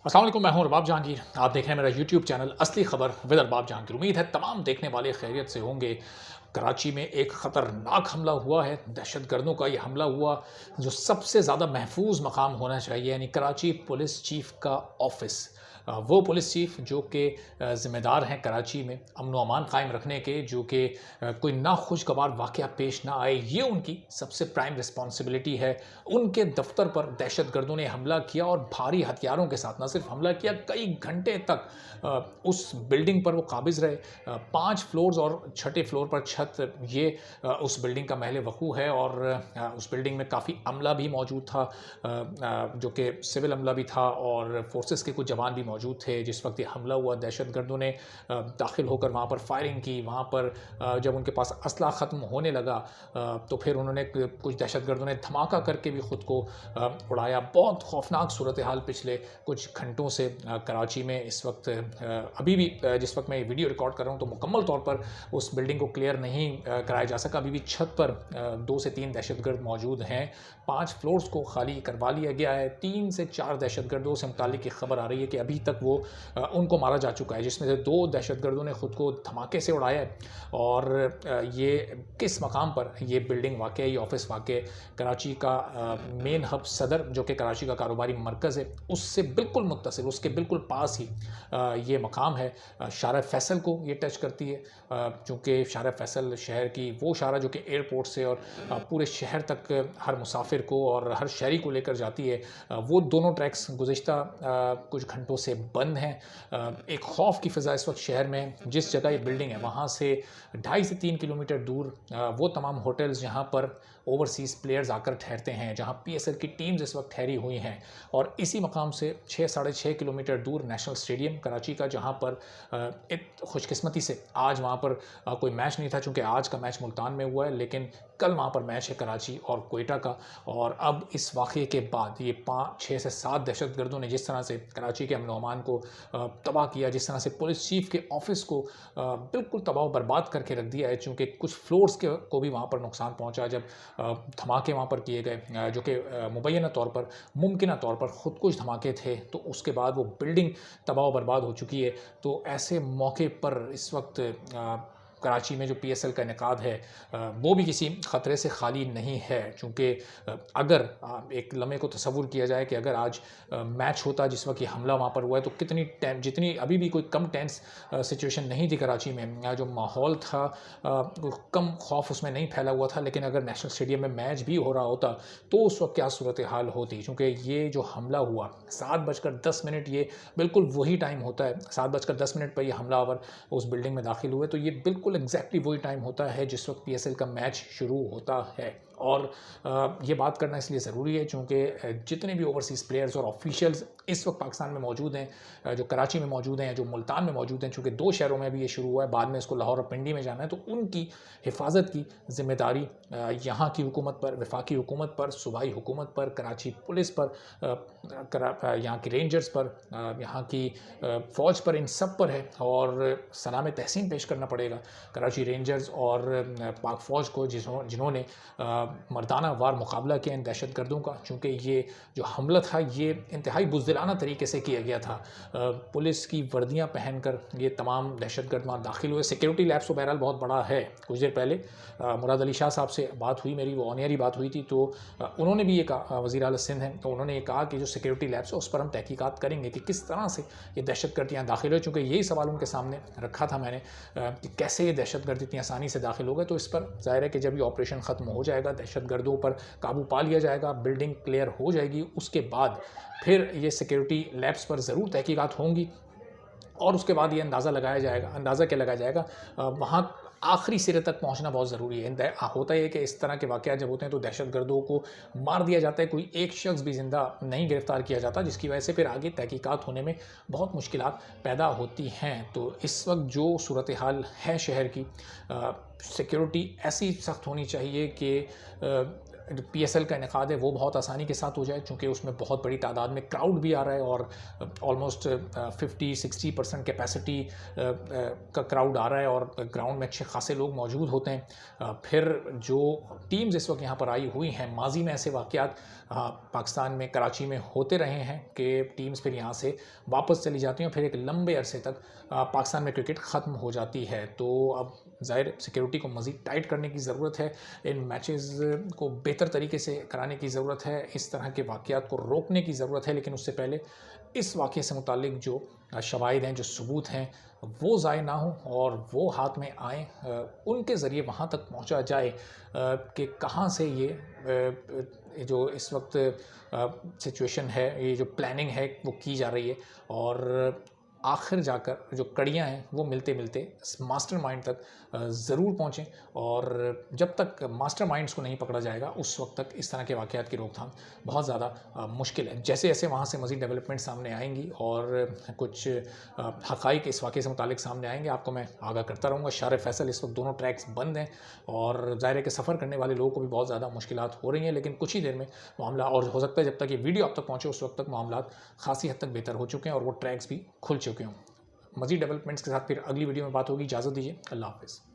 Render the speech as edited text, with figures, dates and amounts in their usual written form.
अस्सलाम वालेकुम, मैं हूं रबाब जहांगीर। आप देख रहे हैं मेरा यूट्यूब चैनल असली खबर विद रबाब जहांगीर। उम्मीद है तमाम देखने वाले खैरियत से होंगे। कराची में एक ख़तरनाक हमला हुआ है, दहशतगर्दों का ये हमला हुआ जो सबसे ज़्यादा महफूज मकाम होना चाहिए, यानी कराची पुलिस चीफ़ का ऑफिस। वो पुलिस चीफ़ जो कि ज़िम्मेदार हैं कराची में अमन व अमान कायम रखने के, जो कि कोई नाखुशगवार वाक़या पेश ना आए, ये उनकी सबसे प्राइम रिस्पॉन्सिबिलिटी है। उनके दफ्तर पर दहशतगर्दों ने हमला किया और भारी हथियारों के साथ न सिर्फ हमला किया, कई घंटे तक उस बिल्डिंग पर वो काबिज़ रहे। 5 फ्लोर्स और छठे फ्लोर पर छत, ये उस बिल्डिंग का महल वक़ू है और उस बिल्डिंग में काफ़ी अमला भी मौजूद था, जो कि सिविल अमला भी था और फोर्सेस के कुछ जवान भी मौजूद थे। जिस वक्त ये हमला हुआ, दहशतगर्दों ने दाखिल होकर वहाँ पर फायरिंग की। वहाँ पर जब उनके पास असला ख़त्म होने लगा, तो फिर उन्होंने कुछ दहशतगर्दों ने धमाका करके भी ख़ुद को उड़ाया। बहुत खौफनाक सूरत हाल पिछले कुछ घंटों से कराची में इस वक्त अभी भी, जिस वक्त मैं ये वीडियो रिकॉर्ड कर रहा हूँ तो मुकम्मल तौर पर उस बिल्डिंग को क्लियर नहीं कराया जा सका। अभी भी छत पर 2 से 3 दहशतगर्द मौजूद हैं। 5 फ्लोर्स को खाली करवा लिया गया है। 3 से 4 दहशतगर्दों से मुतालिक ये खबर आ रही है कि अभी तक वो उनको मारा जा चुका है, जिसमें से 2 दहशतगर्दों ने ख़ुद को धमाके से उड़ाया है। और ये किस मकाम पर ये बिल्डिंग वाक़ है, ये ऑफिस वाक़ है, कराची का मेन हब सदर जो कि कराची का कारोबारी मरकज़ है, उससे बिल्कुल मुत्तसिल, उसके बिल्कुल पास ही ये मकाम है। शारा फैसल को ये टच करती है, चूँकि शारा फैसल शहर की वो शारा जो कि एयरपोर्ट से और पूरे शहर तक हर मुसाफिर को और हर शहरी को लेकर जाती है। वो दोनों ट्रैक्स गुज़िश्ता कुछ घंटों से बंद हैं। एक खौफ की फ़िज़ा इस वक्त शहर में, जिस जगह ये बिल्डिंग है वहाँ से 2.5 से 3 किलोमीटर दूर वो तमाम होटल्स जहाँ पर ओवरसीज़ प्लेयर्स आकर ठहरते हैं, जहाँ पीएसएल की टीम्स इस वक्त ठहरी हुई हैं। और इसी मकाम से 6 साढ़े 6 किलोमीटर दूर नेशनल स्टेडियम कराची का, जहाँ पर एक खुशकिस्मती से आज वहाँ पर कोई मैच नहीं था, चूँकि आज का मैच मुल्तान में हुआ है, लेकिन कल वहाँ पर मैच है कराची और कोयटा का। और अब इस वाक़े के बाद ये 5 6 से 7 दहशतगर्दों ने जिस तरह से कराची के अमन अमान को तबाह किया, जिस तरह से पुलिस चीफ़ के ऑफिस को बिल्कुल तबाह बर्बाद करके रख दिया है, चूँकि कुछ फ्लोर्स को भी वहाँ पर नुकसान पहुँचा जब धमाके वहाँ पर किए गए, जो कि मुबैना तौर पर, मुमकिना तौर पर खुदकुश धमाके थे, तो उसके बाद वो बिल्डिंग तबाह बर्बाद हो चुकी है। तो ऐसे मौके पर इस वक्त कराची में जो पीएसएल का इनेकाद है वो भी किसी ख़तरे से खाली नहीं है। चूँकि अगर एक लम्हे को तसव्वुर किया जाए कि अगर आज मैच होता जिस वक्त ये हमला वहाँ पर हुआ है, तो कितनी जितनी अभी भी कोई कम टेंस सिचुएशन नहीं थी कराची में, जो माहौल था कम खौफ उसमें नहीं फैला हुआ था। लेकिन अगर नेशनल स्टेडियम में मैच भी हो रहा होता तो उस वक्त क्या सूरत हाल होती, चूँकि ये जो हमला हुआ 7:10, ये बिल्कुल वही टाइम होता है। 7:10 पर ये हमलावर उस बिल्डिंग में दाखिल हुए, तो ये बिल्कुल एग्जैक्टली वही टाइम होता है जिस वक्त पीएसएल का मैच शुरू होता है। और ये बात करना इसलिए ज़रूरी है चूँकि जितने भी ओवरसीज़ प्लेयर्स और ऑफिशियल्स इस वक्त पाकिस्तान में मौजूद हैं, जो कराची में मौजूद हैं, जो मुल्तान में मौजूद हैं, चूँकि 2 शहरों में भी ये शुरू हुआ है, बाद में इसको लाहौर और पिंडी में जाना है, तो उनकी हिफाजत की ज़िम्मेदारी यहाँ की हुकूमत पर, वफाकी हुकूमत पर, सूबाई हुकूमत पर, कराची पुलिस पर, यहाँ की रेंजर्स पर, यहाँ की फ़ौज पर, इन सब पर है। और सलाम तहसीन पेश करना पड़ेगा कराची रेंजर्स और पाक फ़ौज को, जिन्होंने मर्दाना वार मुकाबला किया इन दहशतगर्दों का। चूँकि ये जो हमला था ये इंतहाई बुज़दिलाना तरीके से किया गया था। पुलिस की वर्दियाँ पहनकर ये तमाम दहशतगर्द वहाँ दाखिल हुए। सिक्योरिटी लैब्स तो बहरहाल बहुत बड़ा है। कुछ देर पहले मुराद अली शाह साहब से बात हुई मेरी, वो ऑन एयर ही बात हुई थी, तो उन्होंने भी ये कहा, वज़ीर आला सिंध हैं, तो उन्होंने ये कहा कि जो सिक्योरिटी लैब्स है उस पर हम तहकीकात करेंगे कि किस तरह से ये दहशतगर्द यहाँ दाखिल हुए। चूँकि यही सवाल उनके सामने रखा था मैंने कि कैसे ये दहशतगर्द इतनी आसानी से दाखिल हो गए। तो इस पर ज़ाहिर है कि जब ये ऑपरेशन ख़त्म हो जाएगा, दहशतगर्दों पर काबू पा लिया जाएगा, बिल्डिंग क्लियर हो जाएगी, उसके बाद फिर ये सिक्योरिटी लैब्स पर ज़रूर तहकीकात होंगी। और उसके बाद ये अंदाज़ा क्या लगाया जाएगा, वहाँ आखिरी सिरे तक पहुँचना बहुत ज़रूरी है। होता है कि इस तरह के वाक़यात जब होते हैं तो दहशतगर्दों को मार दिया जाता है, कोई एक शख्स भी ज़िंदा नहीं गिरफ़्तार किया जाता, जिसकी वजह से फिर आगे तहकीकात होने में बहुत मुश्किलात पैदा होती हैं। तो इस वक्त जो सूरत हाल है शहर की, सिक्योरिटी ऐसी सख्त होनी चाहिए कि जो पीएसएल का इनेकाद है वो बहुत आसानी के साथ हो जाए, चूँकि उसमें बहुत बड़ी तादाद में क्राउड भी आ रहा है और ऑलमोस्ट 50-60% कैपेसिटी का क्राउड आ रहा है और ग्राउंड में अच्छे खासे लोग मौजूद होते हैं। फिर जो टीम्स इस वक्त यहाँ पर आई हुई हैं, माजी में ऐसे वाक़यात पाकिस्तान में कराची में होते रहे हैं कि टीम्स फिर यहाँ से वापस चली जाती हैं और फिर एक लंबे अरसे तक पाकिस्तान में क्रिकेट ख़त्म हो जाती है। तो अब ज़ाहिर सिक्योरिटी को मज़ीद टाइट करने की ज़रूरत है, इन मैचेस को बेहतर तरीके से कराने की ज़रूरत है, इस तरह के वाक़यात को रोकने की ज़रूरत है। लेकिन उससे पहले इस वाक़ये से मुतालिक जो शवाहिद हैं, जो सबूत हैं, वो ज़ाय ना हों और वो हाथ में आएँ, उनके ज़रिए वहाँ तक पहुँचा जाए कि कहाँ से ये जो इस वक्त सिचुएशन है, ये जो प्लानिंग है वो की जा रही है और आखिर जाकर जो कड़ियाँ हैं वो मिलते-मिलते इस मास्टरमाइंड तक ज़रूर पहुँचें। और जब तक मास्टरमाइंड्स को नहीं पकड़ा जाएगा उस वक़्त तक इस तरह के वाक़यात की रोकथाम बहुत ज़्यादा मुश्किल है। जैसे-जैसे वहाँ से मज़ीद डेवलपमेंट सामने आएँगी और कुछ हक़ाइक़ इस वाक़ये से मुतालिक सामने आएँगे, आपको मैं आगाह करता रहूँगा। शार फैसल इस वक्त दोनों ट्रैक्स बंद हैं और ज़ाहिर है कि सफ़र करने वाले लोगों को भी बहुत ज़्यादा मुश्किलात हो रही हैं, लेकिन कुछ ही देर में मामला, और हो सकता है जब तक ये वीडियो आप तक पहुँचे उस वक्त तक मामलात ख़ासी हद तक बेहतर हो चुके हैं और वो ट्रैक्स भी खुल चुके हों। मज़ीद डेवलपमेंट्स के साथ फिर अगली वीडियो में बात होगी। इजाज़त दीजिए। अल्लाह हाफ़िज़।